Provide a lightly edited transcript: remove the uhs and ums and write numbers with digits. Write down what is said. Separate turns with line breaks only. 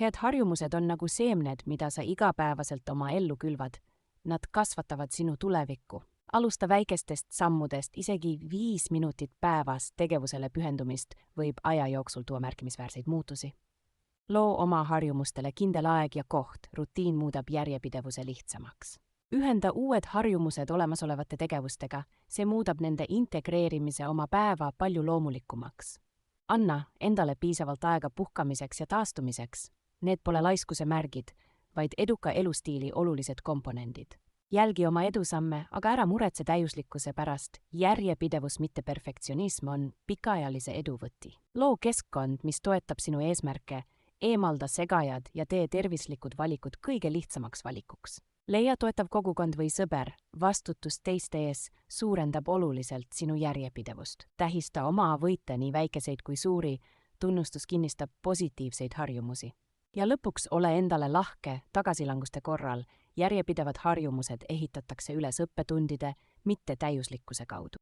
Head harjumused on nagu seemned, mida sa igapäevaselt oma ellu külvad. Nad kasvatavad sinu tulevikku. Alusta väikestest sammudest, isegi 5 minutit päevas tegevusele pühendumist võib aja jooksul tuua märkimisväärseid muutusi. Loo oma harjumustele kindel aeg ja koht, rutiin muudab järjepidevuse lihtsamaks. Ühenda uued harjumused olemasolevate tegevustega, see muudab nende integreerimise oma päeva palju loomulikumaks. Anna endale piisavalt aega puhkamiseks ja taastumiseks. Need pole laiskuse märgid, vaid eduka elustiili olulised komponendid. Jälgi oma edusamme, aga ära muretse täiuslikkuse pärast. Järjepidevus, mitte perfektsionism, on pikaajalise edu võti. Loo keskkond, mis toetab sinu eesmärke, eemalda segajad ja tee tervislikud valikud kõige lihtsamaks valikuks. Leia toetav kogukond või sõber, vastutus teiste ees suurendab oluliselt sinu järjepidevust. Tähista oma võite, nii väikeseid kui suuri, tunnustus kinnistab positiivseid harjumusi. Ja lõpuks ole endale lahke tagasilanguste korral. Järjepidevad harjumused ehitatakse üles õppetundide, mitte täiuslikkuse kaudu.